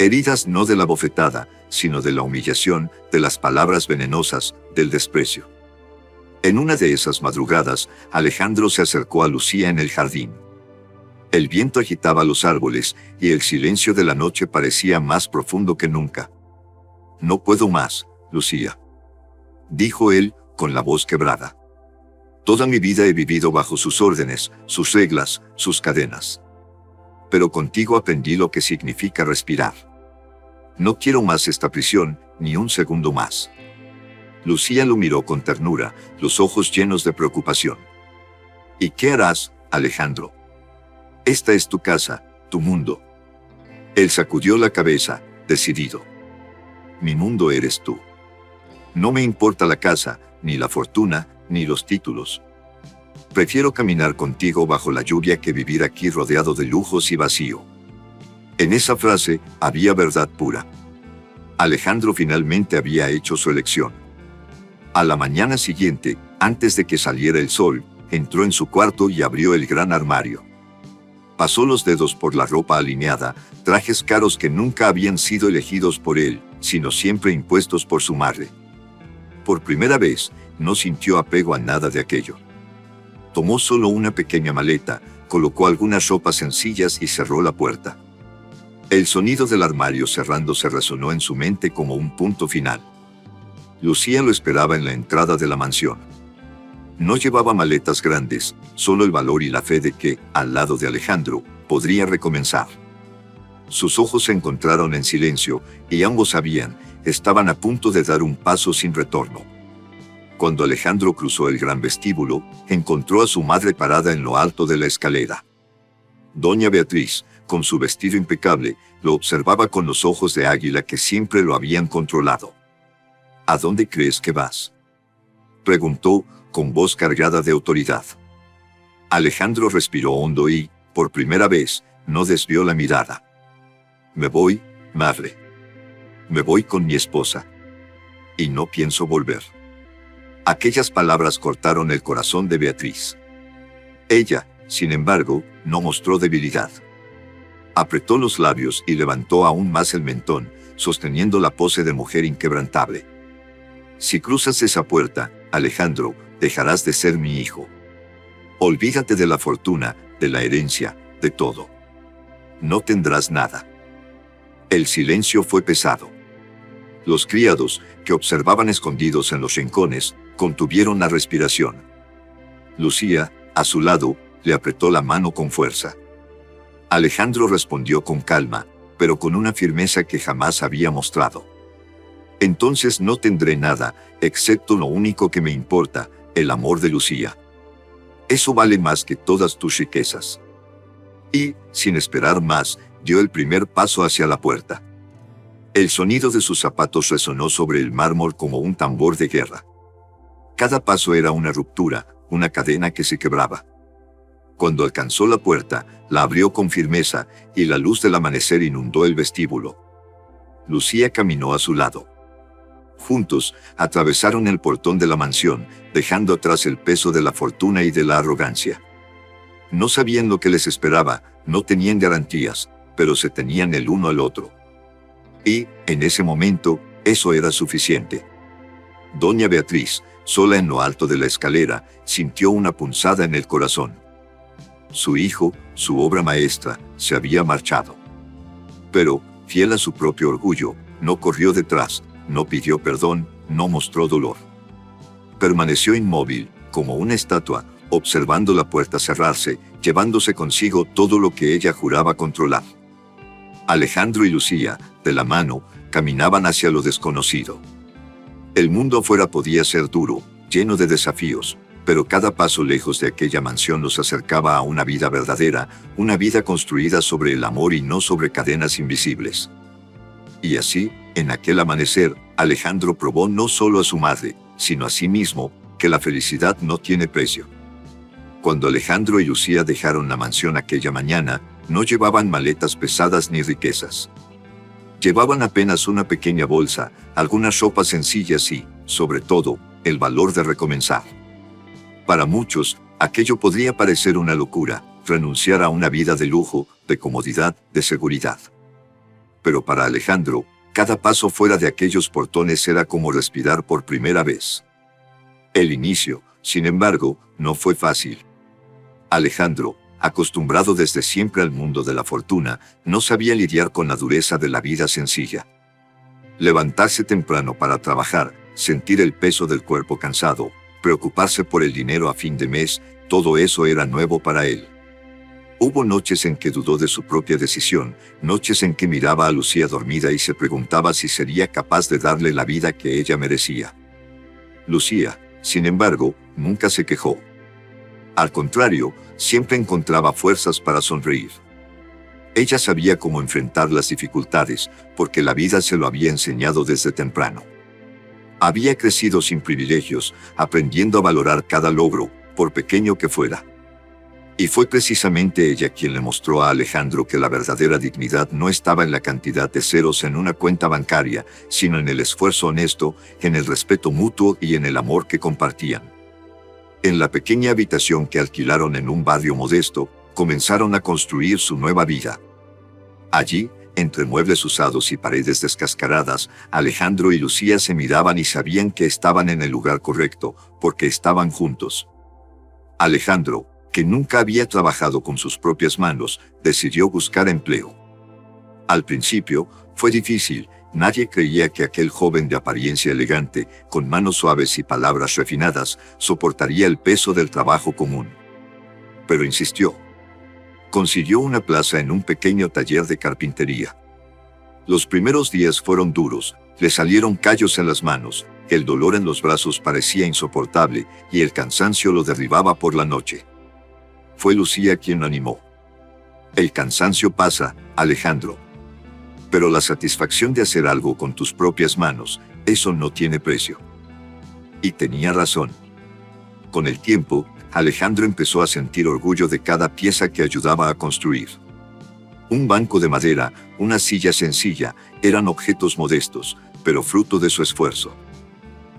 Heridas no de la bofetada, sino de la humillación, de las palabras venenosas, del desprecio. En una de esas madrugadas, Alejandro se acercó a Lucía en el jardín. El viento agitaba los árboles, y el silencio de la noche parecía más profundo que nunca. «No puedo más, Lucía», dijo él, con la voz quebrada. «Toda mi vida he vivido bajo sus órdenes, sus reglas, sus cadenas. Pero contigo aprendí lo que significa respirar. No quiero más esta prisión, ni un segundo más». Lucía lo miró con ternura, los ojos llenos de preocupación. «¿Y qué harás, Alejandro? Esta es tu casa, tu mundo». Él sacudió la cabeza, decidido. «Mi mundo eres tú. No me importa la casa, ni la fortuna, ni los títulos. Prefiero caminar contigo bajo la lluvia que vivir aquí rodeado de lujos y vacío». En esa frase había verdad pura. Alejandro finalmente había hecho su elección. A la mañana siguiente, antes de que saliera el sol, entró en su cuarto y abrió el gran armario. Pasó los dedos por la ropa alineada, trajes caros que nunca habían sido elegidos por él, sino siempre impuestos por su madre. Por primera vez, no sintió apego a nada de aquello. Tomó solo una pequeña maleta, colocó algunas ropas sencillas y cerró la puerta. El sonido del armario cerrándose resonó en su mente como un punto final. Lucía lo esperaba en la entrada de la mansión. No llevaba maletas grandes, solo el valor y la fe de que, al lado de Alejandro, podría recomenzar. Sus ojos se encontraron en silencio, y ambos sabían, estaban a punto de dar un paso sin retorno. Cuando Alejandro cruzó el gran vestíbulo, encontró a su madre parada en lo alto de la escalera. «Doña Beatriz», con su vestido impecable, lo observaba con los ojos de águila que siempre lo habían controlado. ¿A dónde crees que vas?, preguntó, con voz cargada de autoridad. Alejandro respiró hondo y, por primera vez, no desvió la mirada. Me voy, madre. Me voy con mi esposa. Y no pienso volver. Aquellas palabras cortaron el corazón de Beatriz. Ella, sin embargo, no mostró debilidad. Apretó los labios y levantó aún más el mentón, sosteniendo la pose de mujer inquebrantable. Si cruzas esa puerta, Alejandro, dejarás de ser mi hijo. Olvídate de la fortuna, de la herencia, de todo. No tendrás nada. El silencio fue pesado. Los criados, que observaban escondidos en los rincones, contuvieron la respiración. Lucía, a su lado, le apretó la mano con fuerza. Alejandro respondió con calma, pero con una firmeza que jamás había mostrado. Entonces no tendré nada, excepto lo único que me importa, el amor de Lucía. Eso vale más que todas tus riquezas. Y, sin esperar más, dio el primer paso hacia la puerta. El sonido de sus zapatos resonó sobre el mármol como un tambor de guerra. Cada paso era una ruptura, una cadena que se quebraba. Cuando alcanzó la puerta, la abrió con firmeza, y la luz del amanecer inundó el vestíbulo. Lucía caminó a su lado. Juntos, atravesaron el portón de la mansión, dejando atrás el peso de la fortuna y de la arrogancia. No sabían lo que les esperaba, no tenían garantías, pero se tenían el uno al otro. Y, en ese momento, eso era suficiente. Doña Beatriz, sola en lo alto de la escalera, sintió una punzada en el corazón. Su hijo, su obra maestra, se había marchado. Pero, fiel a su propio orgullo, no corrió detrás, no pidió perdón, no mostró dolor. Permaneció inmóvil, como una estatua, observando la puerta cerrarse, llevándose consigo todo lo que ella juraba controlar. Alejandro y Lucía, de la mano, caminaban hacia lo desconocido. El mundo afuera podía ser duro, lleno de desafíos, pero cada paso lejos de aquella mansión los acercaba a una vida verdadera, una vida construida sobre el amor y no sobre cadenas invisibles. Y así, en aquel amanecer, Alejandro probó no solo a su madre, sino a sí mismo, que la felicidad no tiene precio. Cuando Alejandro y Lucía dejaron la mansión aquella mañana, no llevaban maletas pesadas ni riquezas. Llevaban apenas una pequeña bolsa, algunas ropas sencillas y, sobre todo, el valor de recomenzar. Para muchos, aquello podría parecer una locura, renunciar a una vida de lujo, de comodidad, de seguridad. Pero para Alejandro, cada paso fuera de aquellos portones era como respirar por primera vez. El inicio, sin embargo, no fue fácil. Alejandro, acostumbrado desde siempre al mundo de la fortuna, no sabía lidiar con la dureza de la vida sencilla. Levantarse temprano para trabajar, sentir el peso del cuerpo cansado, preocuparse por el dinero a fin de mes, todo eso era nuevo para él. Hubo noches en que dudó de su propia decisión, noches en que miraba a Lucía dormida y se preguntaba si sería capaz de darle la vida que ella merecía. Lucía, sin embargo, nunca se quejó. Al contrario, siempre encontraba fuerzas para sonreír. Ella sabía cómo enfrentar las dificultades, porque la vida se lo había enseñado desde temprano. Había crecido sin privilegios, aprendiendo a valorar cada logro, por pequeño que fuera. Y fue precisamente ella quien le mostró a Alejandro que la verdadera dignidad no estaba en la cantidad de ceros en una cuenta bancaria, sino en el esfuerzo honesto, en el respeto mutuo y en el amor que compartían. En la pequeña habitación que alquilaron en un barrio modesto, comenzaron a construir su nueva vida. Allí, entre muebles usados y paredes descascaradas, Alejandro y Lucía se miraban y sabían que estaban en el lugar correcto, porque estaban juntos. Alejandro, que nunca había trabajado con sus propias manos, decidió buscar empleo. Al principio, fue difícil, nadie creía que aquel joven de apariencia elegante, con manos suaves y palabras refinadas, soportaría el peso del trabajo común. Pero insistió. Consiguió una plaza en un pequeño taller de carpintería. Los primeros días fueron duros, le salieron callos en las manos, el dolor en los brazos parecía insoportable y el cansancio lo derribaba por la noche. Fue Lucía quien lo animó. El cansancio pasa, Alejandro. Pero la satisfacción de hacer algo con tus propias manos, eso no tiene precio. Y tenía razón. Con el tiempo, Alejandro empezó a sentir orgullo de cada pieza que ayudaba a construir. Un banco de madera, una silla sencilla, eran objetos modestos, pero fruto de su esfuerzo.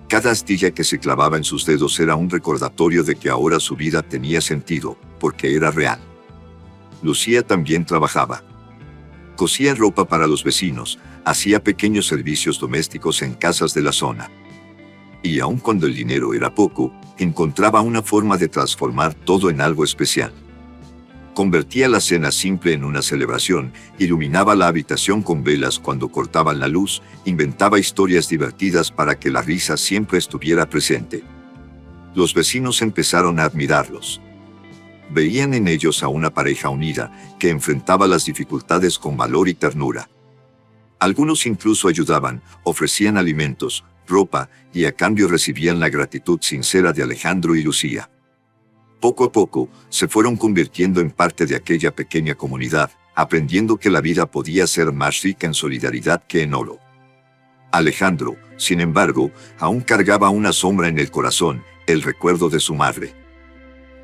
Cada astilla que se clavaba en sus dedos era un recordatorio de que ahora su vida tenía sentido, porque era real. Lucía también trabajaba. Cosía ropa para los vecinos, hacía pequeños servicios domésticos en casas de la zona. Y aun cuando el dinero era poco, encontraba una forma de transformar todo en algo especial. Convertía la cena simple en una celebración, iluminaba la habitación con velas cuando cortaban la luz, inventaba historias divertidas para que la risa siempre estuviera presente. Los vecinos empezaron a admirarlos. Veían en ellos a una pareja unida, que enfrentaba las dificultades con valor y ternura. Algunos incluso ayudaban, ofrecían alimentos, ropa, y a cambio recibían la gratitud sincera de Alejandro y Lucía. Poco a poco, se fueron convirtiendo en parte de aquella pequeña comunidad, aprendiendo que la vida podía ser más rica en solidaridad que en oro. Alejandro, sin embargo, aún cargaba una sombra en el corazón, el recuerdo de su madre.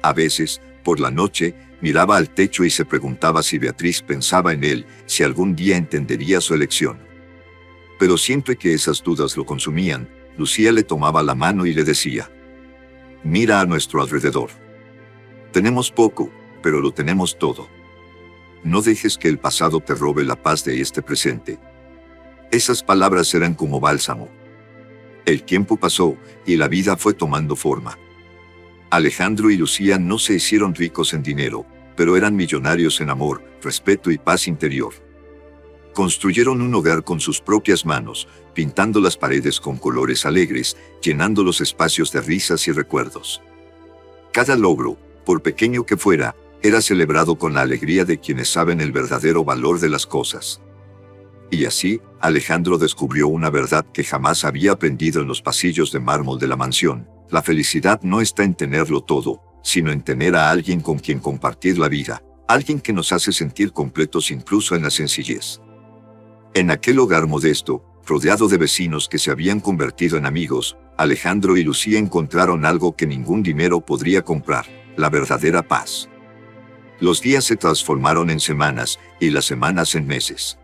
A veces, por la noche, miraba al techo y se preguntaba si Beatriz pensaba en él, si algún día entendería su elección. Pero siempre que esas dudas lo consumían, Lucía le tomaba la mano y le decía: «Mira a nuestro alrededor. Tenemos poco, pero lo tenemos todo. No dejes que el pasado te robe la paz de este presente». Esas palabras eran como bálsamo. El tiempo pasó, y la vida fue tomando forma. Alejandro y Lucía no se hicieron ricos en dinero, pero eran millonarios en amor, respeto y paz interior. Construyeron un hogar con sus propias manos, pintando las paredes con colores alegres, llenando los espacios de risas y recuerdos. Cada logro, por pequeño que fuera, era celebrado con la alegría de quienes saben el verdadero valor de las cosas. Y así, Alejandro descubrió una verdad que jamás había aprendido en los pasillos de mármol de la mansión: la felicidad no está en tenerlo todo, sino en tener a alguien con quien compartir la vida, alguien que nos hace sentir completos incluso en la sencillez. En aquel hogar modesto, rodeado de vecinos que se habían convertido en amigos, Alejandro y Lucía encontraron algo que ningún dinero podría comprar: la verdadera paz. Los días se transformaron en semanas, y las semanas en meses.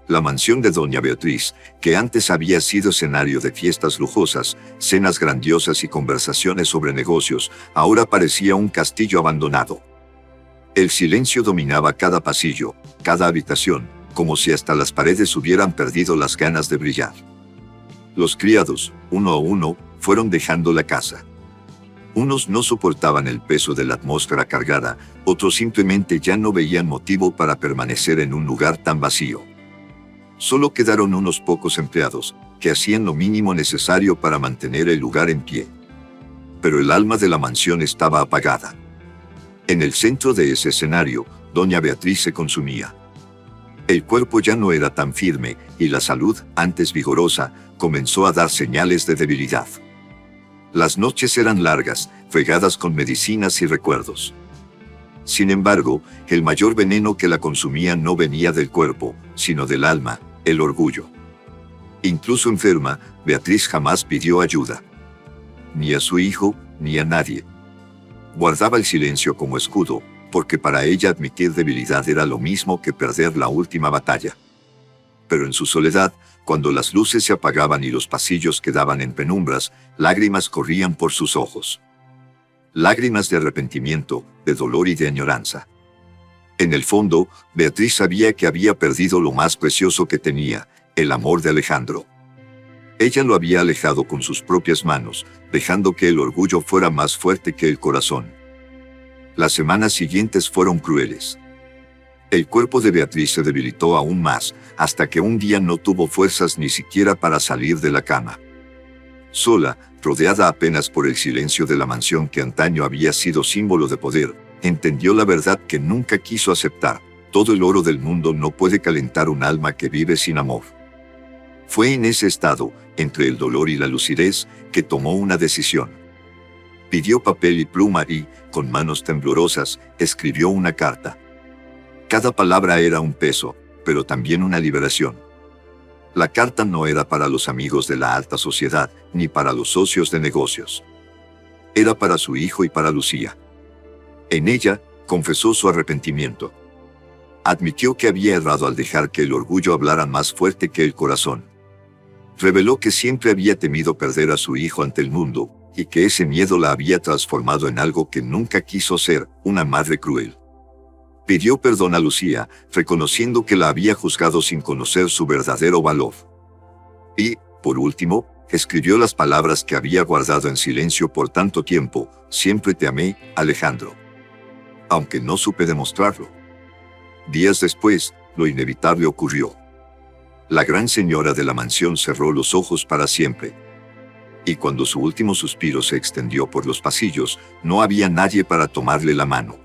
La mansión de doña Beatriz, que antes había sido escenario de fiestas lujosas, cenas grandiosas y conversaciones sobre negocios, ahora parecía un castillo abandonado. El silencio dominaba cada pasillo, cada habitación, como si hasta las paredes hubieran perdido las ganas de brillar. Los criados, uno a uno, fueron dejando la casa. Unos no soportaban el peso de la atmósfera cargada, otros simplemente ya no veían motivo para permanecer en un lugar tan vacío. Solo quedaron unos pocos empleados, que hacían lo mínimo necesario para mantener el lugar en pie. Pero el alma de la mansión estaba apagada. En el centro de ese escenario, doña Beatriz se consumía. El cuerpo ya no era tan firme, y la salud, antes vigorosa, comenzó a dar señales de debilidad. Las noches eran largas, regadas con medicinas y recuerdos. Sin embargo, el mayor veneno que la consumía no venía del cuerpo, sino del alma: el orgullo. Incluso enferma, Beatriz jamás pidió ayuda. Ni a su hijo, ni a nadie. Guardaba el silencio como escudo, porque para ella admitir debilidad era lo mismo que perder la última batalla. Pero en su soledad, cuando las luces se apagaban y los pasillos quedaban en penumbras, lágrimas corrían por sus ojos. Lágrimas de arrepentimiento, de dolor y de añoranza. En el fondo, Beatriz sabía que había perdido lo más precioso que tenía: el amor de Alejandro. Ella lo había alejado con sus propias manos, dejando que el orgullo fuera más fuerte que el corazón. Las semanas siguientes fueron crueles. El cuerpo de Beatriz se debilitó aún más, hasta que un día no tuvo fuerzas ni siquiera para salir de la cama. Sola, rodeada apenas por el silencio de la mansión que antaño había sido símbolo de poder, entendió la verdad que nunca quiso aceptar: todo el oro del mundo no puede calentar un alma que vive sin amor. Fue en ese estado, entre el dolor y la lucidez, que tomó una decisión. Pidió papel y pluma y, con manos temblorosas, escribió una carta. Cada palabra era un peso, pero también una liberación. La carta no era para los amigos de la alta sociedad, ni para los socios de negocios. Era para su hijo y para Lucía. En ella, confesó su arrepentimiento. Admitió que había errado al dejar que el orgullo hablara más fuerte que el corazón. Reveló que siempre había temido perder a su hijo ante el mundo, y que ese miedo la había transformado en algo que nunca quiso ser, una madre cruel. Pidió perdón a Lucía, reconociendo que la había juzgado sin conocer su verdadero valor. Y, por último, escribió las palabras que había guardado en silencio por tanto tiempo: siempre te amé, Alejandro. Aunque no supe demostrarlo. Días después, lo inevitable ocurrió. La gran señora de la mansión cerró los ojos para siempre. Y cuando su último suspiro se extendió por los pasillos, no había nadie para tomarle la mano.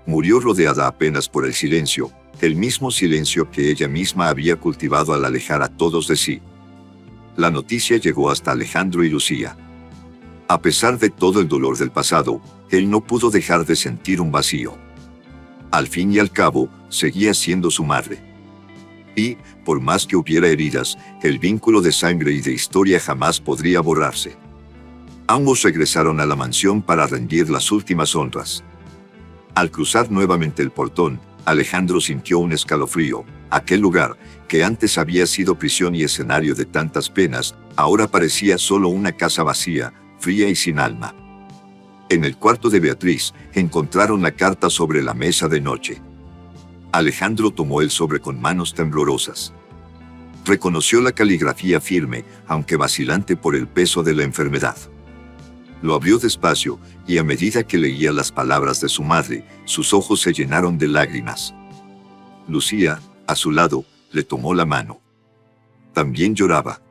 Murió rodeada apenas por el silencio, el mismo silencio que ella misma había cultivado al alejar a todos de sí. La noticia llegó hasta Alejandro y Lucía. A pesar de todo el dolor del pasado, él no pudo dejar de sentir un vacío. Al fin y al cabo, seguía siendo su madre. Y, por más que hubiera heridas, el vínculo de sangre y de historia jamás podría borrarse. Ambos regresaron a la mansión para rendir las últimas honras. Al cruzar nuevamente el portón, Alejandro sintió un escalofrío. Aquel lugar, que antes había sido prisión y escenario de tantas penas, ahora parecía solo una casa vacía, fría y sin alma. En el cuarto de Beatriz, encontraron la carta sobre la mesa de noche. Alejandro tomó el sobre con manos temblorosas. Reconoció la caligrafía firme, aunque vacilante por el peso de la enfermedad. Lo abrió despacio, y a medida que leía las palabras de su madre, sus ojos se llenaron de lágrimas. Lucía, a su lado, le tomó la mano. También lloraba.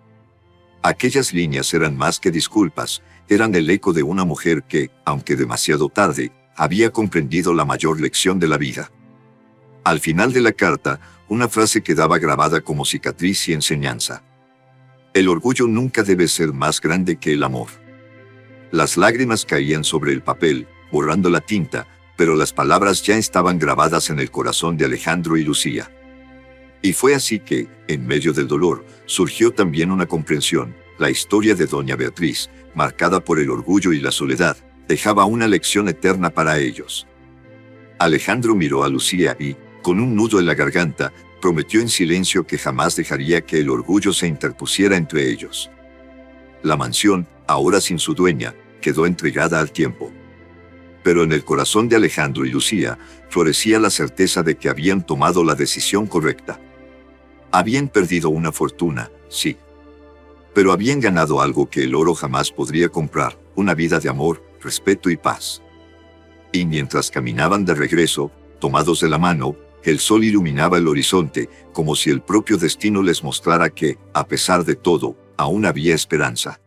Aquellas líneas eran más que disculpas, eran el eco de una mujer que, aunque demasiado tarde, había comprendido la mayor lección de la vida. Al final de la carta, una frase quedaba grabada como cicatriz y enseñanza. El orgullo nunca debe ser más grande que el amor. Las lágrimas caían sobre el papel, borrando la tinta, pero las palabras ya estaban grabadas en el corazón de Alejandro y Lucía. Y fue así que, en medio del dolor, surgió también una comprensión. La historia de doña Beatriz, marcada por el orgullo y la soledad, dejaba una lección eterna para ellos. Alejandro miró a Lucía y, con un nudo en la garganta, prometió en silencio que jamás dejaría que el orgullo se interpusiera entre ellos. La mansión, ahora sin su dueña, quedó entregada al tiempo. Pero en el corazón de Alejandro y Lucía, florecía la certeza de que habían tomado la decisión correcta. Habían perdido una fortuna, sí. Pero habían ganado algo que el oro jamás podría comprar: una vida de amor, respeto y paz. Y mientras caminaban de regreso, tomados de la mano, el sol iluminaba el horizonte, como si el propio destino les mostrara que, a pesar de todo, aún había esperanza.